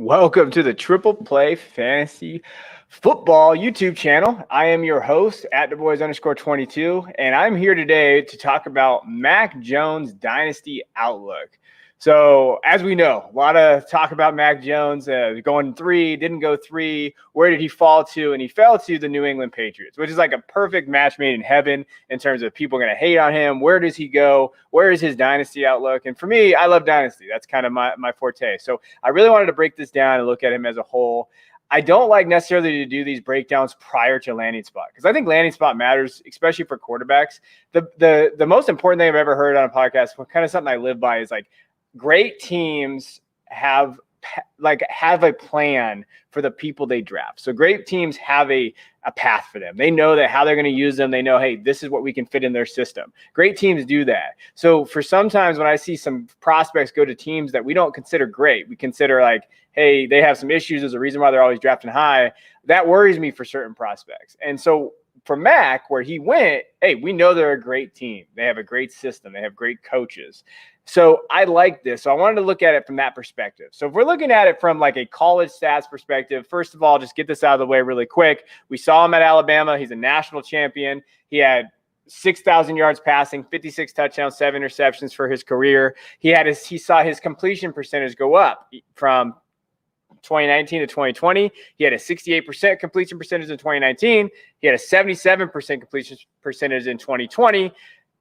Welcome to the Triple Play Fantasy Football YouTube channel. I am your host at @theboys_22, and I'm here today to talk about Mac Jones' Dynasty Outlook. So, as we know, a lot of talk about Mac Jones going 3, didn't go 3. Where did he fall to? And he fell to the New England Patriots, which is like a perfect match made in heaven in terms of people going to hate on him. Where does he go? Where is his Dynasty outlook? And for me, I love Dynasty. That's kind of my forte. So I really wanted to break this down and look at him as a whole. I don't like necessarily to do these breakdowns prior to landing spot because I think landing spot matters, especially for quarterbacks. The most important thing I've ever heard on a podcast, kind of something I live by, is like, great teams have a plan for the people they draft. So great teams have a path for them. They know that how they're going to use them. They know, hey, this is what we can fit in their system. Great teams do that. So for sometimes when I see some prospects go to teams that we don't consider great, we consider like, hey, they have some issues. There's a reason why they're always drafting high. That worries me for certain prospects. And so for Mac, where he went, hey, we know they're a great team. They have a great system. They have great coaches. So I like this. So I wanted to look at it from that perspective. So if we're looking at it from like a college stats perspective, first of all, just get this out of the way really quick. We saw him at Alabama. He's a national champion. He had 6,000 yards passing, 56 touchdowns, 7 interceptions for his career. He saw his completion percentage go up from 2019 to 2020. He had a 68% completion percentage in 2019. He had a 77% completion percentage in 2020.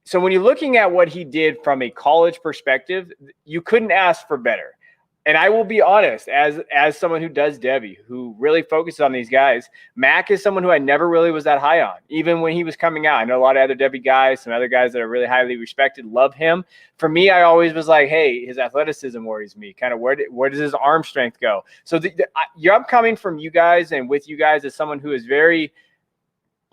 So when you're looking at what he did from a college perspective, you couldn't ask for better. And I will be honest, as someone who does Devy, who really focuses on these guys, Mac is someone who I never really was that high on, even when he was coming out. I know a lot of other Devy guys, some other guys that are really highly respected, love him. For me, I always was like, hey, his athleticism worries me. Kind of where does his arm strength go? So I'm coming from you guys and with you guys as someone who is very –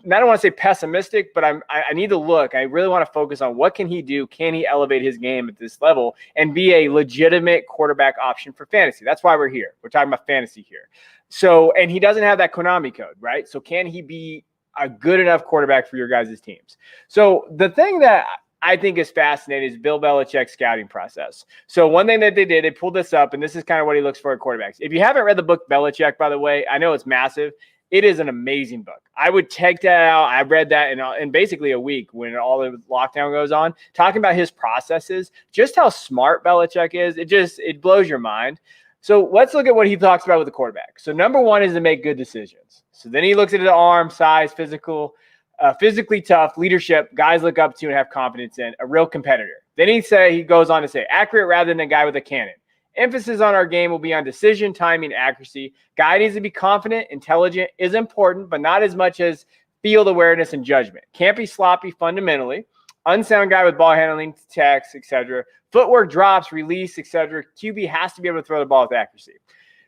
I don't want to say pessimistic, but I need to look. I really want to focus on what can he do? Can he elevate his game at this level and be a legitimate quarterback option for fantasy? That's why we're here. We're talking about fantasy here. So, and he doesn't have that Konami code, right? So can he be a good enough quarterback for your guys' teams? So the thing that I think is fascinating is Bill Belichick's scouting process. So one thing that they did, they pulled this up, and this is kind of what he looks for at quarterbacks. If you haven't read the book Belichick, by the way, I know it's massive. It is an amazing book. I would take that out. I read that in basically a week when all the lockdown goes on, talking about his processes, just how smart Belichick is. It blows your mind. So let's look at what he talks about with the quarterback. So number one is to make good decisions. So then he looks at the arm, size, physically tough, leadership, guys look up to and have confidence in, a real competitor. Then he goes on to say, accurate rather than a guy with a cannon. Emphasis on our game will be on decision, timing, accuracy. Guy needs to be confident, intelligent is important, but not as much as field awareness and judgment. Can't be sloppy fundamentally. Unsound guy with ball handling, text, etc. Footwork drops, release, etc. QB has to be able to throw the ball with accuracy.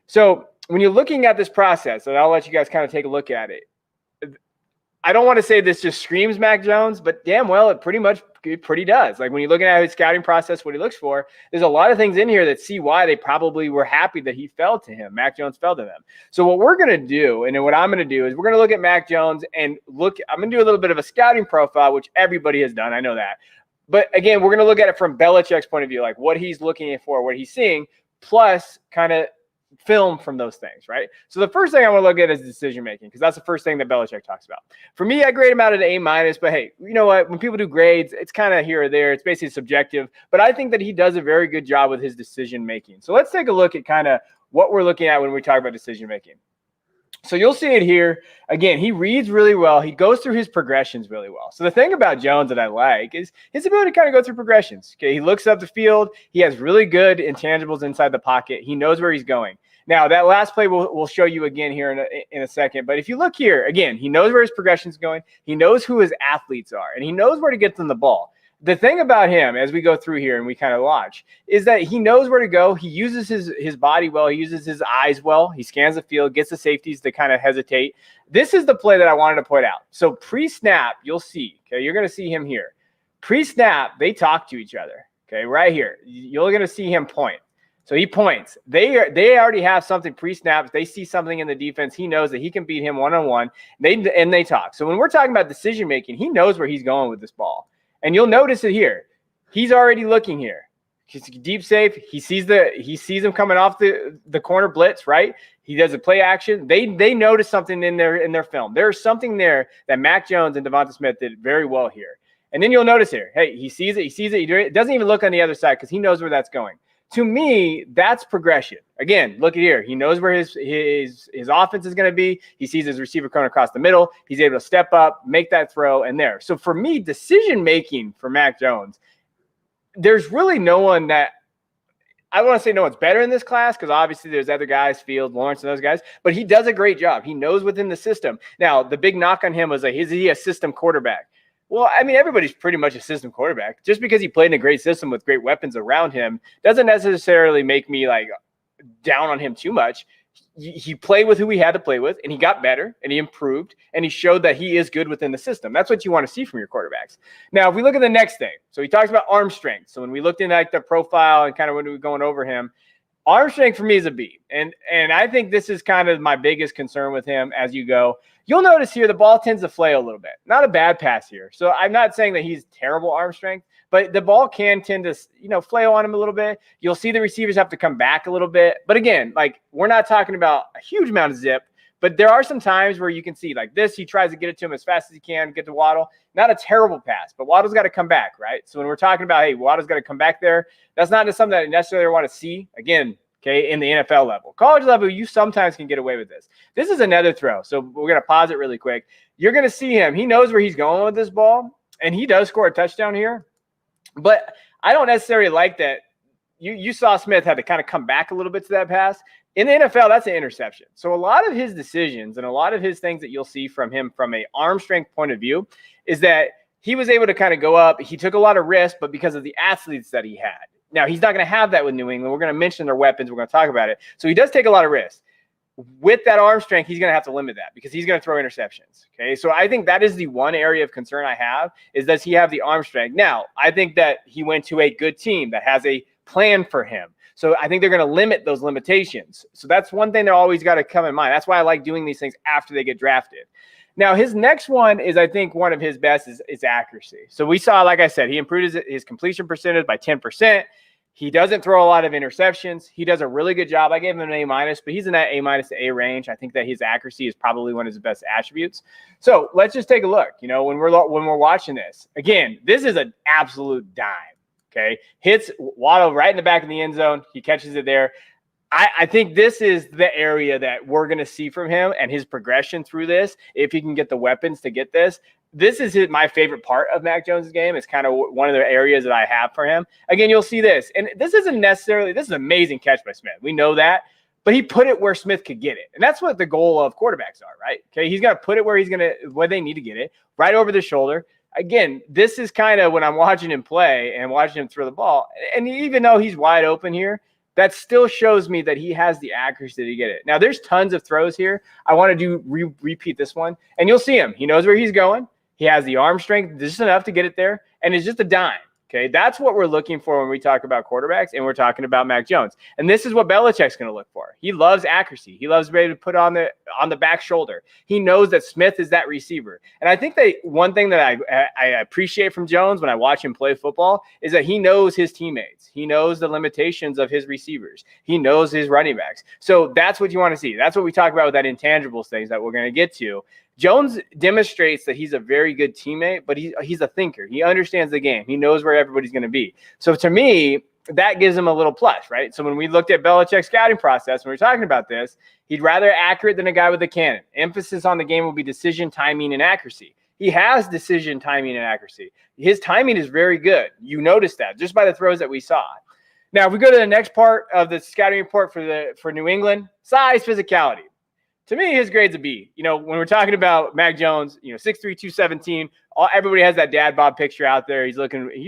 So when you're looking at this process, and I'll let you guys kind of take a look at it, I don't want to say this just screams Mac Jones, but damn well, it pretty does. Like when you're looking at his scouting process, what he looks for, there's a lot of things in here that see why they probably were happy that he fell to him. Mac Jones fell to them. So what we're going to do, and what I'm going to do is we're going to look at Mac Jones and I'm going to do a little bit of a scouting profile, which everybody has done. I know that. But again, we're going to look at it from Belichick's point of view, like what he's looking for, what he's seeing, plus kind of film from those things, right? So the first thing I want to look at is decision making, because that's the first thing that Belichick talks about. For me, I grade him out at an A-, but hey, you know what? When people do grades, it's kind of here or there. It's basically subjective, but I think that he does a very good job with his decision making. So let's take a look at kind of what we're looking at when we talk about decision making. So you'll see it here. Again, he reads really well. He goes through his progressions really well. So the thing about Jones that I like is his ability to kind of go through progressions. Okay, he looks up the field. He has really good intangibles inside the pocket. He knows where he's going. Now, that last play we'll show you again here in a second. But if you look here, again, he knows where his progression is going. He knows who his athletes are, and he knows where to get them the ball. The thing about him, as we go through here and we kind of watch, is that he knows where to go. He uses his body well. He uses his eyes well. He scans the field, gets the safeties to kind of hesitate. This is the play that I wanted to point out. So pre-snap, you'll see. Okay, you're going to see him here. Pre-snap, they talk to each other. Okay, right here. You're going to see him point. So he points. They already have something pre-snap. They see something in the defense. He knows that he can beat him one-on-one. They talk. So when we're talking about decision-making, he knows where he's going with this ball. And you'll notice it here. He's already looking here. He's deep safe. He sees him coming off the corner blitz, right? He does a play action. They notice something in their film. There's something there that Mac Jones and Devonta Smith did very well here. And then you'll notice here, hey, he sees it. He doesn't even look on the other side because he knows where that's going. To me, that's progression. Again, look at here. He knows where his offense is going to be. He sees his receiver coming across the middle. He's able to step up, make that throw, and there. So for me, decision-making for Mac Jones, there's really no one that – I want to say no one's better in this class because obviously there's other guys, Field, Lawrence, and those guys, but he does a great job. He knows within the system. Now, the big knock on him was like, is he a system quarterback? Well, I mean, everybody's pretty much a system quarterback. Just because he played in a great system with great weapons around him doesn't necessarily make me like down on him too much. He played with who he had to play with, and he got better, and he improved, and he showed that he is good within the system. That's what you want to see from your quarterbacks. Now, if we look at the next thing, so he talks about arm strength. So when we looked in like the profile and kind of when we were going over him, arm strength for me is a B. And I think this is kind of my biggest concern with him as you go. You'll notice here the ball tends to flail a little bit. Not a bad pass here. So I'm not saying that he's terrible arm strength, but the ball can tend to, flail on him a little bit. You'll see the receivers have to come back a little bit. But again, like we're not talking about a huge amount of zip, but there are some times where you can see like this, he tries to get it to him as fast as he can, get to Waddle. Not a terrible pass, but Waddle's got to come back, right? So when we're talking about, hey, Waddle's got to come back there, that's not something that I necessarily want to see. Again, okay, in the NFL level. College level, you sometimes can get away with this. This is another throw, so we're going to pause it really quick. You're going to see him. He knows where he's going with this ball, and he does score a touchdown here. But I don't necessarily like that. You saw Smith had to kind of come back a little bit to that pass. In the NFL, that's an interception. So a lot of his decisions and a lot of his things that you'll see from him from an arm strength point of view is that he was able to kind of go up. He took a lot of risks, but because of the athletes that he had. Now, he's not going to have that with New England. We're going to mention their weapons. We're going to talk about it. So he does take a lot of risks. With that arm strength, he's going to have to limit that because he's going to throw interceptions. Okay, so I think that is the one area of concern I have is does he have the arm strength? Now, I think that he went to a good team that has a plan for him. So I think they're going to limit those limitations. So that's one thing they're always got to come in mind. That's why I like doing these things after they get drafted. Now, his next one is, I think, one of his best is accuracy. So we saw, like I said, he improved his completion percentage by 10%. He doesn't throw a lot of interceptions. He does a really good job. I gave him an A-, but he's in that A- to A range. I think that his accuracy is probably one of his best attributes. So let's just take a look. When we're watching this, again, this is an absolute dime. Okay, hits Waddle right in the back of the end zone. He catches it there. I think this is the area that we're going to see from him and his progression through this. If he can get the weapons to get this, this is my favorite part of Mac Jones' game. It's kind of one of the areas that I have for him. Again, you'll see this. And this is an amazing catch by Smith. We know that. But he put it where Smith could get it. And that's what the goal of quarterbacks are, right? Okay, he's got to put it where they need to get it, right over the shoulder. Again, this is kind of when I'm watching him play and watching him throw the ball. And even though he's wide open here, that still shows me that he has the accuracy to get it. Now, there's tons of throws here. I want to repeat this one. And you'll see him. He knows where he's going. He has the arm strength just enough to get it there. And it's just a dime. Okay, that's what we're looking for when we talk about quarterbacks and we're talking about Mac Jones. And this is what Belichick's going to look for. He loves accuracy. He loves being able to put on the back shoulder. He knows that Smith is that receiver. And I think that one thing that I appreciate from Jones when I watch him play football is that he knows his teammates. He knows the limitations of his receivers. He knows his running backs. So that's what you want to see. That's what we talk about with that intangibles things that we're going to get to. Jones demonstrates that he's a very good teammate, but he's a thinker. He understands the game. He knows where everybody's going to be. So to me, that gives him a little plus, right? So when we looked at Belichick's scouting process, when we were talking about this, he'd rather accurate than a guy with a cannon. Emphasis on the game will be decision, timing, and accuracy. He has decision, timing, and accuracy. His timing is very good. You notice that just by the throws that we saw. Now, if we go to the next part of the scouting report for New England, size, physicality. To me, his grade's a B. When we're talking about Mac Jones, 6'3", 217, everybody has that dad bod picture out there. He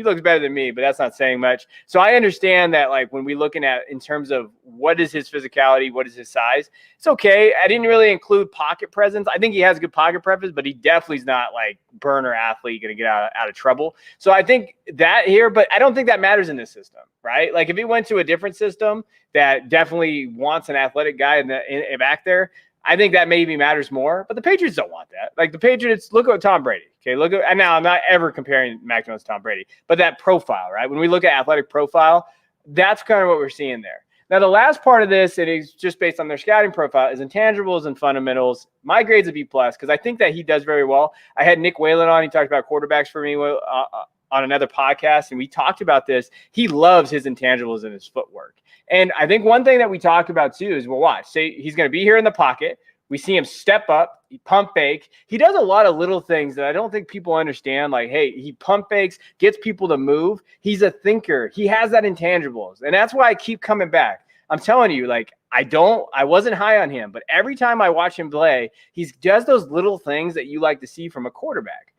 looks better than me, but that's not saying much. So I understand that, like, when we're looking at in terms of what is his physicality, what is his size, it's okay. I didn't really include pocket presence. I think he has good pocket presence, but he definitely is not like burner athlete going to get out of trouble. So I think that here, but I don't think that matters in this system, right? Like if he went to a different system that definitely wants an athletic guy in back there, I think that maybe matters more, but the Patriots don't want that. Like the Patriots, look at Tom Brady. Okay, and now I'm not ever comparing Mac Jones to Tom Brady, but that profile, right? When we look at athletic profile, That's kind of what we're seeing there. Now, the last part of this, and it's just based on their scouting profile, is intangibles and fundamentals. My grade's a B+, because I think that he does very well. I had Nick Whalen on. He talked about quarterbacks for me on another podcast, and we talked about this. He loves his intangibles and his footwork. And I think one thing that we talk about, too, is, well, watch. Say he's going to be here in the pocket. We see him step up, he pump fake. He does a lot of little things that I don't think people understand. Like, hey, he pump fakes, gets people to move. He's a thinker. He has that intangibles. And that's why I keep coming back. I'm telling you, like, I wasn't high on him, but every time I watch him play, he does those little things that you like to see from a quarterback.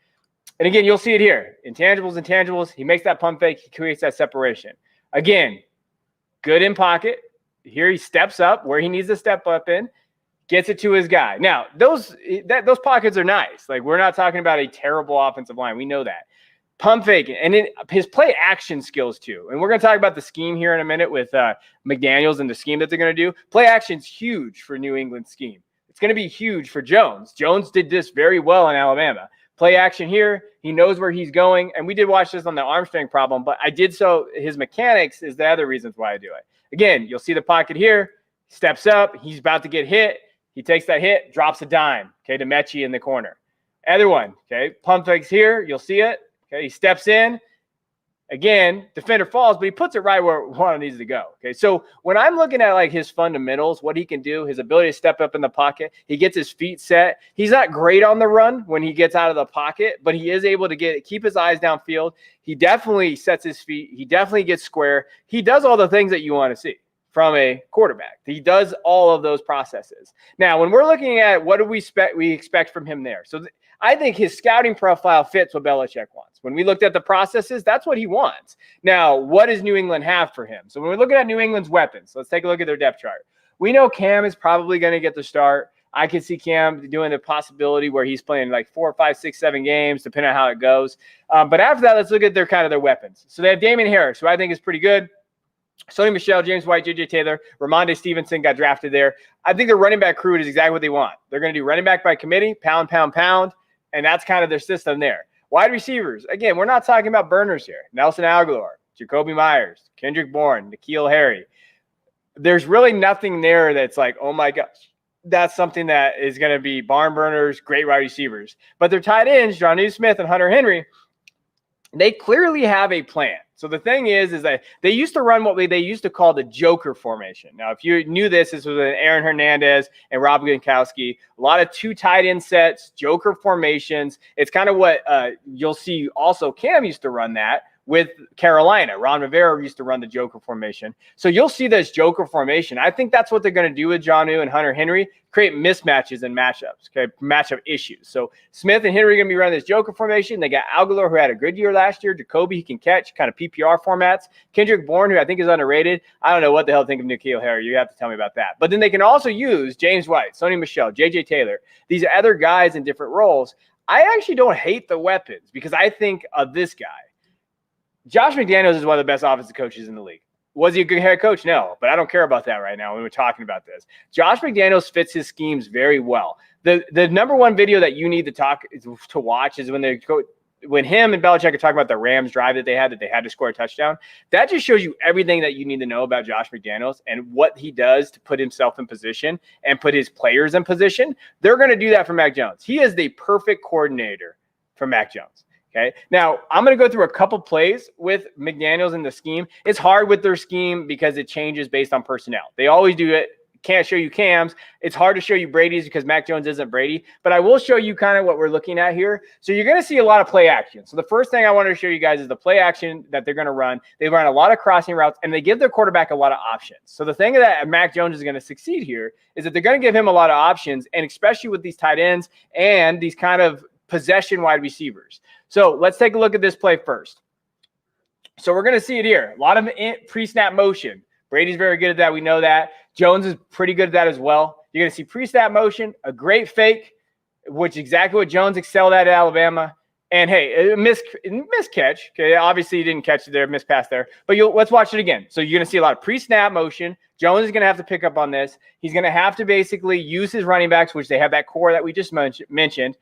And again, you'll see it here. Intangibles. He makes that pump fake. He creates that separation. Again, good in pocket. Here he steps up where he needs to step up in. Gets it to his guy. Now, those pockets are nice. Like, we're not talking about a terrible offensive line. We know that. Pump faking. And then his play action skills, too. And we're going to talk about the scheme here in a minute with McDaniels and the scheme that they're going to do. Play action's huge for New England's scheme. It's going to be huge for Jones. Jones did this very well in Alabama. Play action here. He knows where he's going. And we did watch this on the arm strength problem, but I did so. His mechanics is the other reasons why I do it. Again, you'll see the pocket here. Steps up. He's about to get hit. He takes that hit, drops a dime, okay, to Mechie in the corner. Other one, okay, pump fakes here. You'll see it. Okay, he steps in. Again, defender falls, but he puts it right where one needs to go. Okay, so when I'm looking at like his fundamentals, what he can do, his ability to step up in the pocket, he gets his feet set. He's not great on the run when he gets out of the pocket, but he is able to keep his eyes downfield. He definitely sets his feet. He definitely gets square. He does all the things that you want to see from a quarterback. He does all of those processes. Now, when we're looking at what do we expect from him there. So I think his scouting profile fits what Belichick wants. When we looked at the processes, that's what he wants. Now, what does New England have for him? So when we're looking at New England's weapons, let's take a look at their depth chart. We know Cam is probably going to get the start. I could see Cam doing the possibility where he's playing like 4, 5, 6, 7 games, depending on how it goes. But after that, let's look at their weapons. So they have Damian Harris, who I think is pretty good. Sony Michel, James White, J.J. Taylor, Ramondre Stevenson got drafted there. I think the running back crew is exactly what they want. They're going to do running back by committee, pound, and that's kind of their system there. Wide receivers, again, we're not talking about burners here. Nelson Aguilar, Jacoby Myers, Kendrick Bourne, N'Keal Harry. There's really nothing there that's like, oh my gosh, that's something that is going to be barn burners, great wide receivers. But their tight ends, Jonnu Smith and Hunter Henry, they clearly have a plan. So the thing is that they used to run what they used to call the Joker formation. Now, if you knew this was with Aaron Hernandez and Rob Gronkowski. A lot of 2 tight end sets, Joker formations. It's kind of what you'll see also Cam used to run that with Carolina. Ron Rivera used to run the Joker formation. So you'll see this Joker formation. I think that's what they're going to do with Jonnu and Hunter Henry, create mismatches and matchups, okay, matchup issues. So Smith and Henry are going to be running this Joker formation. They got Aguilar, who had a good year last year. Jacoby, he can catch, kind of PPR formats. Kendrick Bourne, who I think is underrated. I don't know what the hell to think of N'Keal Harry. You have to tell me about that. But then they can also use James White, Sony Michel, J.J. Taylor, these other guys in different roles. I actually don't hate the weapons because I think of this guy. Josh McDaniels is one of the best offensive coaches in the league. Was he a good head coach? No, but I don't care about that right now when we're talking about this. Josh McDaniels fits his schemes very well. The number one video that you need to watch is when him and Belichick are talking about the Rams drive that they had to score a touchdown. That just shows you everything that you need to know about Josh McDaniels and what he does to put himself in position and put his players in position. They're going to do that for Mac Jones. He is the perfect coordinator for Mac Jones. Okay. Now, I'm going to go through a couple plays with McDaniels in the scheme. It's hard with their scheme because it changes based on personnel. They always do it. Can't show you Cam's. It's hard to show you Brady's because Mac Jones isn't Brady. But I will show you kind of what we're looking at here. So you're going to see a lot of play action. So the first thing I want to show you guys is the play action that they're going to run. They run a lot of crossing routes, and they give their quarterback a lot of options. So the thing that Mac Jones is going to succeed here is that they're going to give him a lot of options, and especially with these tight ends and these kind of possession wide receivers. So let's take a look at this play first. So we're going to see it here. A lot of pre-snap motion. Brady's very good at that. We know that. Jones is pretty good at that as well. You're going to see pre-snap motion, a great fake, which is exactly what Jones excelled at Alabama. And, hey, a miscatch. Okay, obviously he didn't catch it there, mispass there. But let's watch it again. So you're going to see a lot of pre-snap motion. Jones is going to have to pick up on this. He's going to have to basically use his running backs, which they have that core that we just mentioned.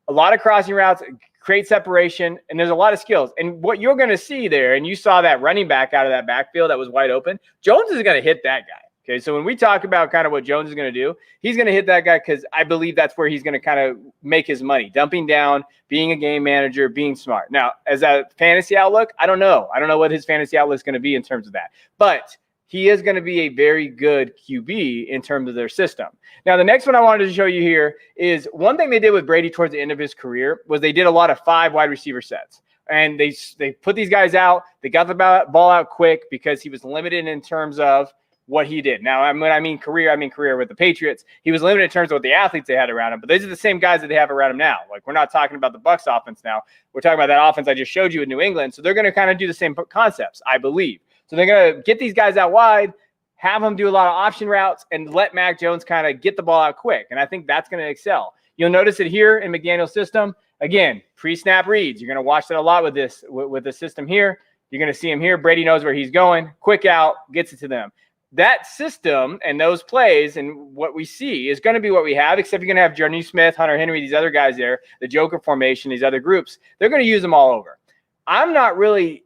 a lot of crossing routes, create separation, and there's a lot of skills. And what you're going to see there, and you saw that running back out of that backfield that was wide open, Jones is going to hit that guy. Okay, so when we talk about kind of what Jones is going to do, he's going to hit that guy because I believe that's where he's going to kind of make his money, dumping down, being a game manager, being smart. Now, as a fantasy outlook, I don't know. I don't know what his fantasy outlook is going to be in terms of that. But he is going to be a very good QB in terms of their system. Now, the next one I wanted to show you here is one thing they did with Brady towards the end of his career was they did a lot of 5 wide receiver sets. And they put these guys out. They got the ball out quick because he was limited in terms of what he did. Now, when I mean career with the Patriots. He was limited in terms of what the athletes they had around him, but these are the same guys that they have around him now. Like, we're not talking about the Bucs offense now. We're talking about that offense I just showed you in New England. So they're going to kind of do the same concepts, I believe. So they're going to get these guys out wide, have them do a lot of option routes, and let Mac Jones kind of get the ball out quick. And I think that's going to excel. You'll notice it here in McDaniels' system. Again, pre-snap reads. You're going to watch that a lot with the system here. You're going to see him here. Brady knows where he's going. Quick out, gets it to them. That system and those plays and what we see is going to be what we have, except you're going to have Journey Smith, Hunter Henry, these other guys there, the Joker formation, these other groups. They're going to use them all over. I'm not really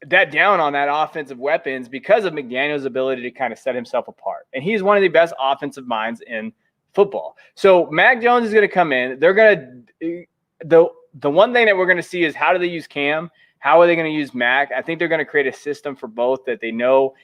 that down on that offensive weapons because of McDaniels' ability to kind of set himself apart. And he's one of the best offensive minds in football. So Mac Jones is going to come in. They're going to the one thing that we're going to see is how do they use Cam? How are they going to use Mac? I think they're going to create a system for both that they know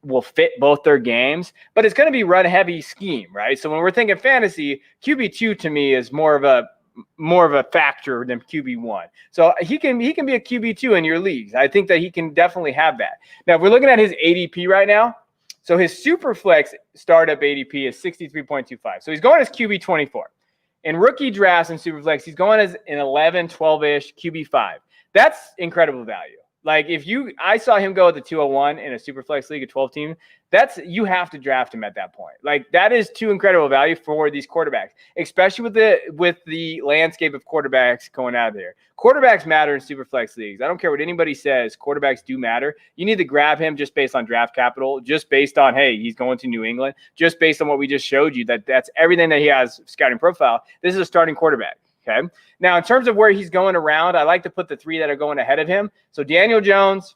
will fit both their games, but it's going to be run heavy scheme, right? So when we're thinking fantasy, QB2 to me is more of a factor than QB1. So he can be a QB2 in your leagues. I think that he can definitely have that. Now, if we're looking at his ADP right now, so his Superflex startup ADP is 63.25. So he's going as QB24. In rookie drafts and Superflex, he's going as an 11, 12-ish QB5. That's incredible value. Like I saw him go at the 201 in a Superflex league, a 12 team. You have to draft him at that point. Like, that is too incredible value for these quarterbacks, especially with the landscape of quarterbacks going out of there. Quarterbacks matter in Superflex leagues. I don't care what anybody says. Quarterbacks do matter. You need to grab him just based on draft capital, just based on, hey, he's going to New England, just based on what we just showed you, that's everything that he has scouting profile. This is a starting quarterback. Okay. Now, in terms of where he's going around, I like to put the 3 that are going ahead of him. So Daniel Jones,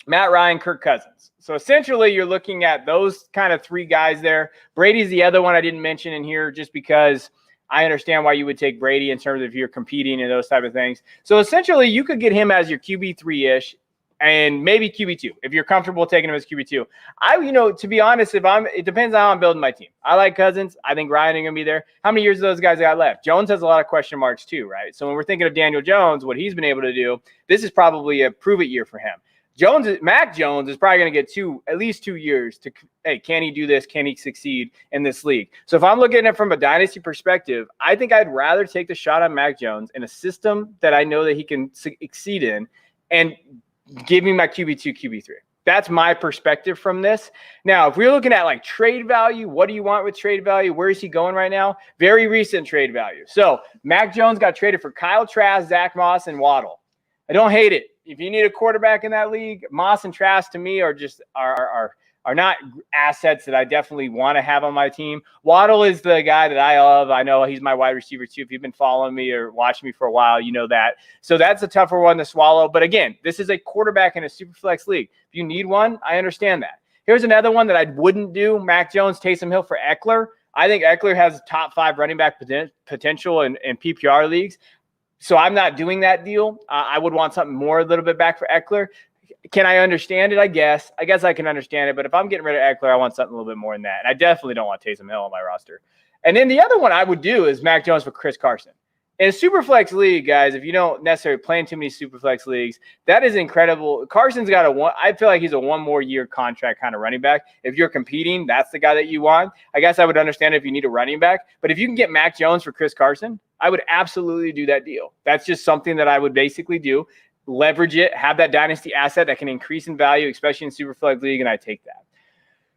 Matt Ryan, Kirk Cousins. So essentially, you're looking at those kind of 3 guys there. Brady's the other one I didn't mention in here just because I understand why you would take Brady in terms of if you're competing and those type of things. So essentially, you could get him as your QB3-ish. And maybe QB2 if you're comfortable taking him as QB2. To be honest, it depends on how I'm building my team. I like Cousins. I think Ryan is going to be there. How many years of those guys got left? Jones has a lot of question marks too, right? So when we're thinking of Daniel Jones, what he's been able to do, this is probably a prove it year for him. Mac Jones is probably going to get at least 2 years to, hey, can he do this? Can he succeed in this league? So if I'm looking at it from a dynasty perspective, I think I'd rather take the shot on Mac Jones in a system that I know that he can succeed in and give me my QB2, QB3. That's my perspective from this. Now, if we're looking at like trade value, what do you want with trade value? Where is he going right now? Very recent trade value. So Mac Jones got traded for Kyle Trask, Zach Moss, and Waddle. I don't hate it. If you need a quarterback in that league, Moss and Trask to me are just are not assets that I definitely want to have on my team. Waddle is the guy that I love. I know he's my wide receiver too. If you've been following me or watching me for a while, you know that. So that's a tougher one to swallow. But again, this is a quarterback in a Superflex league. If you need one, I understand that. Here's another one that I wouldn't do. Mac Jones, Taysom Hill for Eckler. I think Eckler has top 5 running back potential in PPR leagues. So I'm not doing that deal. I would want something more a little bit back for Eckler. Can I understand it? I guess I can understand it. But if I'm getting rid of Eckler, I want something a little bit more than that. And I definitely don't want Taysom Hill on my roster. And then the other one I would do is Mac Jones for Chris Carson. In a Superflex league, guys, if you don't necessarily play in too many Superflex leagues, that is incredible. Carson's got I feel like he's a 1 more year contract kind of running back. If you're competing, that's the guy that you want. I guess I would understand if you need a running back. But if you can get Mac Jones for Chris Carson, I would absolutely do that deal. That's just something that I would basically do. Leverage it, have that dynasty asset that can increase in value, especially in Superflex league, and I take that.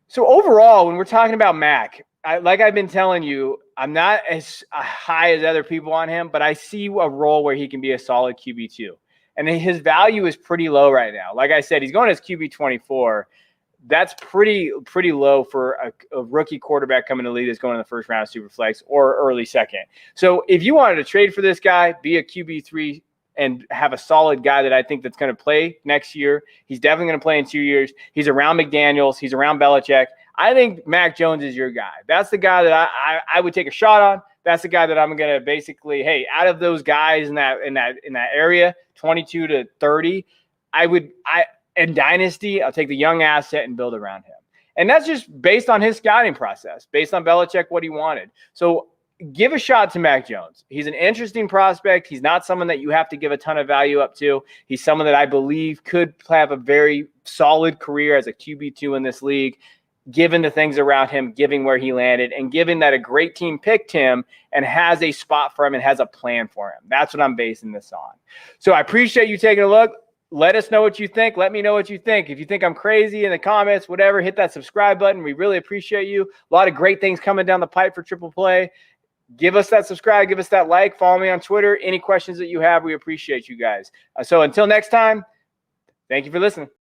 So overall, when we're talking about Mac, like I've been telling you, I'm not as high as other people on him, but I see a role where he can be a solid QB2. And his value is pretty low right now. Like I said, he's going as QB24. That's pretty low for a rookie quarterback coming to the league that's going in the first round of Superflex or early second. So if you wanted to trade for this guy, be a QB3 and have a solid guy that I think that's going to play next year. He's definitely going to play in 2 years. He's around McDaniels. He's around Belichick. I think Mac Jones is your guy. That's the guy that I would take a shot on. That's the guy that I'm going to basically, hey, out of those guys in that area, 22 to 30, in Dynasty, I'll take the young asset and build around him. And that's just based on his scouting process, based on Belichick, what he wanted. So give a shot to Mac Jones. He's an interesting prospect. He's not someone that you have to give a ton of value up to. He's someone that I believe could have a very solid career as a QB2 in this league, given the things around him, given where he landed, and given that a great team picked him and has a spot for him and has a plan for him. That's what I'm basing this on. So I appreciate you taking a look. Let us know what you think. Let me know what you think. If you think I'm crazy in the comments, whatever, hit that subscribe button. We really appreciate you. A lot of great things coming down the pipe for Triple Play. Give us that subscribe. Give us that like. Follow me on Twitter. Any questions that you have, we appreciate you guys. So until next time, thank you for listening.